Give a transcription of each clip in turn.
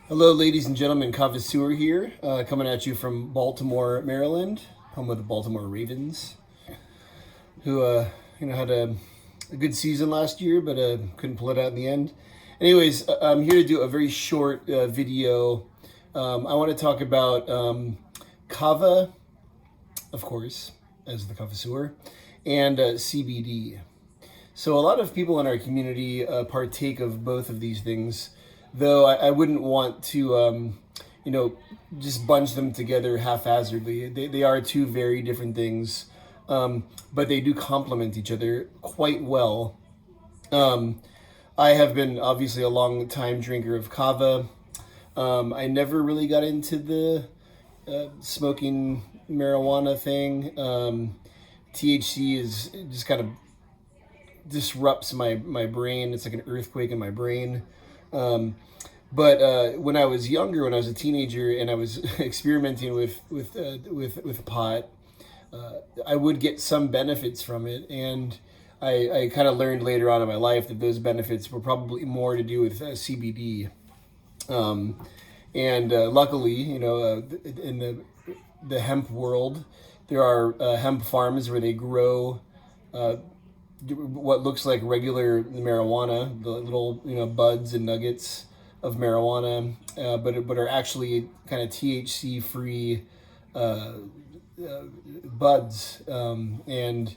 Hello, ladies and gentlemen. Kava here, coming at you from Baltimore, Maryland, home of the Baltimore Ravens, who had a good season last year, but couldn't pull it out in the end. Anyways, I'm here to do a very short video. I want to talk about Kava, of course, as the Kava and CBD. So a lot of people in our community partake of both of these things, though I wouldn't want to, just bunch them together haphazardly. They are two very different things, but they do complement each other quite well. I have been obviously a long time drinker of Kava. I never really got into the smoking marijuana thing. THC is just kind of disrupts my brain. It's like an earthquake in my brain. But when I was younger, when I was a teenager, and I was experimenting with pot, I would get some benefits from it, and I kind of learned later on in my life that those benefits were probably more to do with CBD. And luckily, in the hemp world, there are hemp farms where they grow what looks like regular marijuana, the little buds and nuggets of marijuana, but are actually kind of THC free buds. And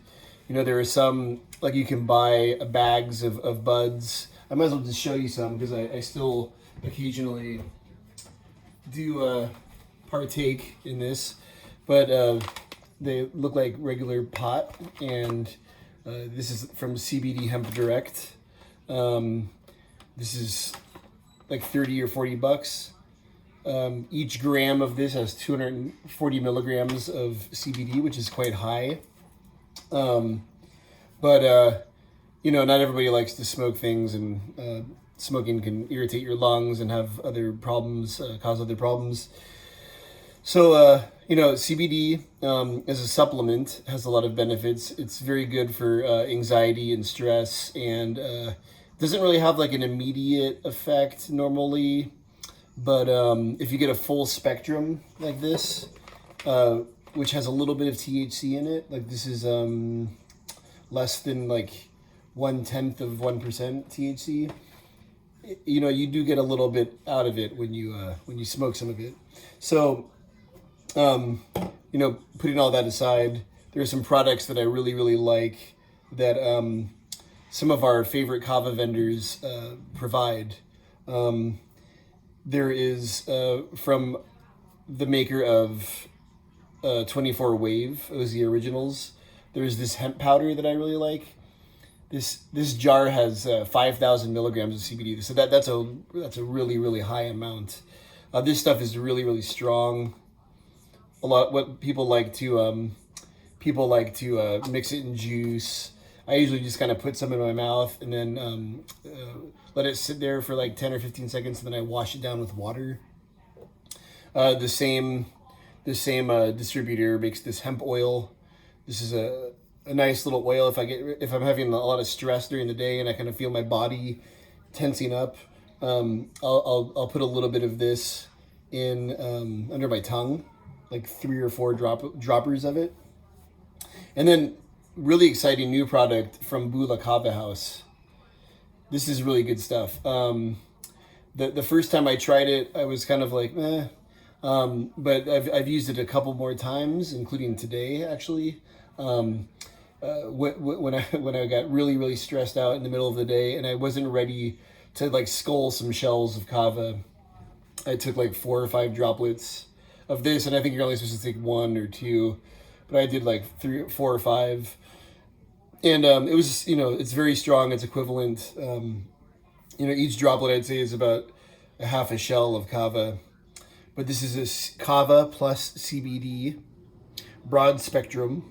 there are some, like, you can buy bags of buds. I might as well just show you some because I still occasionally do partake in this, but they look like regular pot, and this is from CBD Hemp Direct. This is like 30 or 40 bucks. Each gram of this has 240 milligrams of CBD, which is quite high. But not everybody likes to smoke things, and smoking can irritate your lungs and have other problems, cause other problems. So, CBD as a supplement has a lot of benefits. It's very good for anxiety and stress, and doesn't really have like an immediate effect normally. But if you get a full spectrum like this, which has a little bit of THC in it, like this is less than like 0.1% THC. You do get a little bit out of it when you smoke some of it. So, putting all that aside, there are some products that I really, really like that some of our favorite Kava vendors provide. There is from the maker of 24 Wave, it was the originals. There's this hemp powder that I really like. This jar has 5,000 milligrams of CBD, so that's a really, really high amount. This stuff is really, really strong. A lot what people like to mix it in juice. I usually just kind of put some in my mouth and then let it sit there for like 10 or 15 seconds, and then I wash it down with water. The same distributor makes this hemp oil. This is a nice little oil if I'm having a lot of stress during the day and I kind of feel my body tensing up. I'll put a little bit of this in under my tongue, like 3 or 4 droppers of it. And then really exciting new product from Bula Kava House. This is really good stuff. The first time I tried it, I was kind of like, meh. But I've used it a couple more times, including today actually. When I got really, really stressed out in the middle of the day and I wasn't ready to like scull some shells of Kava, I took like 4 or 5 droplets of this, and I think you're only supposed to take 1 or 2, but I did like 3, 4, or 5, and it was it's very strong. It's equivalent. Each droplet I'd say is about a half a shell of Kava, but this is a Kava plus CBD broad spectrum,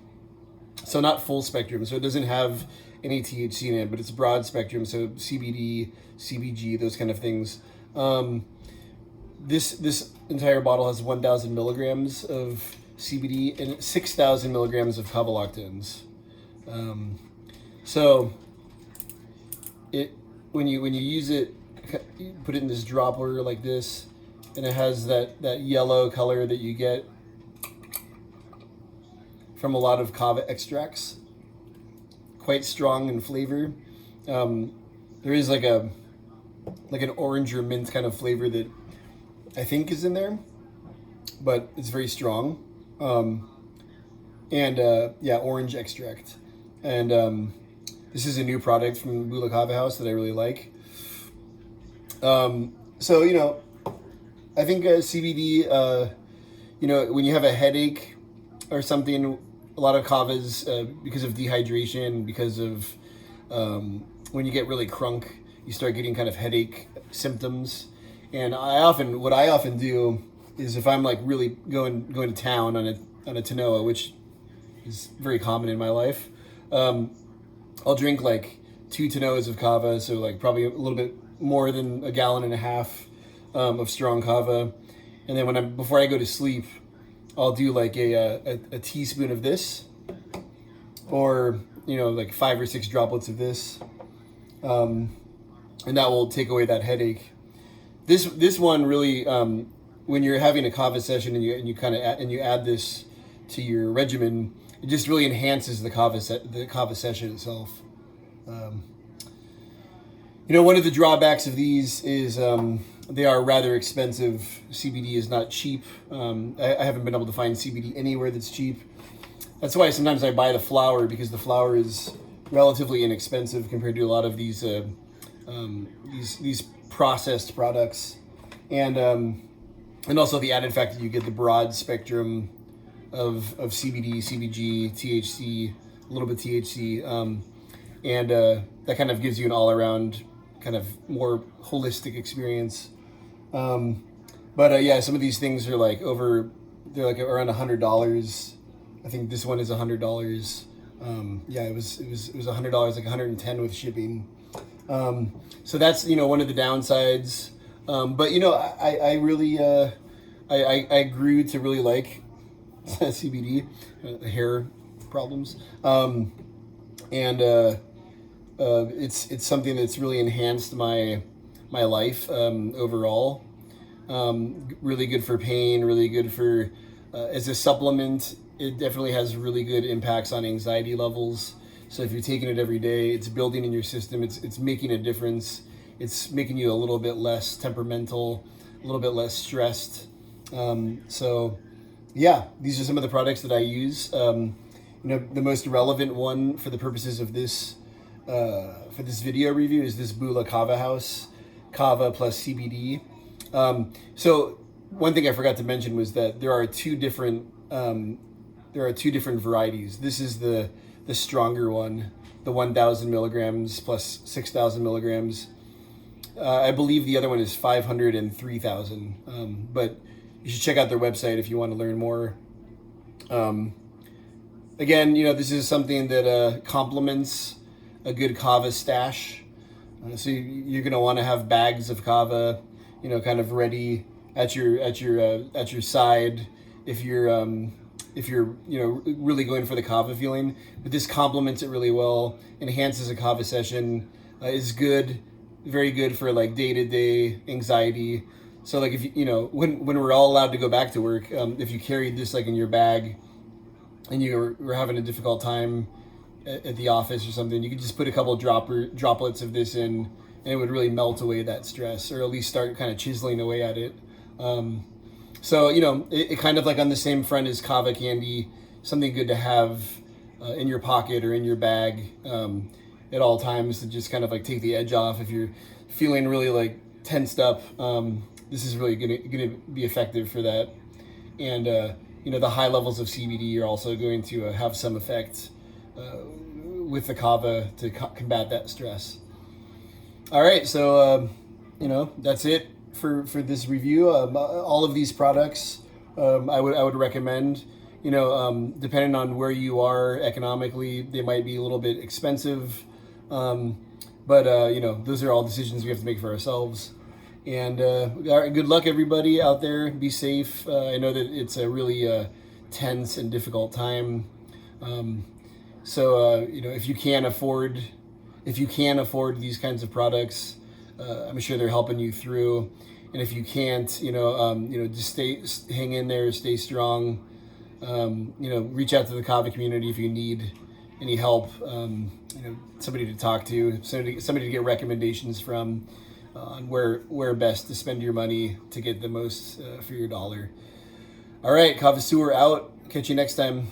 so not full spectrum. So it doesn't have any THC in it, but it's broad spectrum. So CBD, CBG, those kind of things. This entire bottle has 1,000 milligrams of CBD and 6,000 milligrams of Kava lactans. So it when you use it, you put it in this dropper like this, and it has that yellow color that you get from a lot of kava extracts. Quite strong in flavor. There is like an orange or mint kind of flavor that I think is in there, but it's very strong. Orange extract. And this is a new product from Bula Kava House that I really like. I think CBD, when you have a headache or something, a lot of kavas, because of dehydration, because of when you get really crunk, you start getting kind of headache symptoms. And what I often do is, if I'm like really going to town on a Tanoa, which is very common in my life, I'll drink like 2 Tanoas of kava, so like probably a little bit more than a gallon and a half of strong kava. And then before I go to sleep, I'll do like a teaspoon of this, or like 5 or 6 droplets of this, and that will take away that headache. This one really, when you're having a kava session and you add this to your regimen, it just really enhances the kava session itself. One of the drawbacks of these is they are rather expensive. CBD is not cheap. I haven't been able to find CBD anywhere that's cheap. That's why sometimes I buy the flower, because the flower is relatively inexpensive compared to a lot of these processed products, and also the added fact that you get the broad spectrum of CBD, CBG, THC, a little bit THC, and that kind of gives you an all-around kind of more holistic experience. Some of these things are they're like around $100. I think this one is $100. It was $100, like $110 with shipping. So that's one of the downsides. I really I grew to really like CBD, hair problems, it's something that's really enhanced my life overall. Really good for pain, really good for as a supplement. It definitely has really good impacts on anxiety levels. So if you're taking it every day, it's building in your system. It's making a difference. It's making you a little bit less temperamental, a little bit less stressed. These are some of the products that I use. The most relevant one for the purposes of this video review is this Bula Kava House, Kava plus CBD. So one thing I forgot to mention was that there are two different varieties. This is the stronger one, the 1,000 milligrams plus 6,000 milligrams. I believe the other one is 500 and 3,000. But you should check out their website if you want to learn more. Again, this is something that complements a good kava stash. So you're going to want to have bags of kava, kind of ready at your side if you're really going for the kava feeling. But this complements it really well, enhances a kava session, is good, very good for like day-to-day anxiety. So like if when we're all allowed to go back to work, if you carried this like in your bag and you were having a difficult time at the office or something, you could just put a couple droplets of this in, and it would really melt away that stress, or at least start kind of chiseling away at it. It kind of like on the same front as kava candy, something good to have in your pocket or in your bag at all times to just kind of like take the edge off if you're feeling really like tensed up. This is really gonna be effective for that. And the high levels of CBD are also going to have some effect with the kava to combat that stress. All right, so that's it for this review. All of these products I would recommend. Depending on where you are economically, they might be a little bit expensive, but those are all decisions we have to make for ourselves. And good luck, everybody out there. Be safe. I know that it's a really tense and difficult time. If you can afford these kinds of products, I'm sure they're helping you through. And if you can't, just hang in there, stay strong. Reach out to the Kava community if you need any help. Somebody to talk to, somebody to get recommendations from on where best to spend your money to get the most for your dollar. All right, Kava Sewer out. Catch you next time.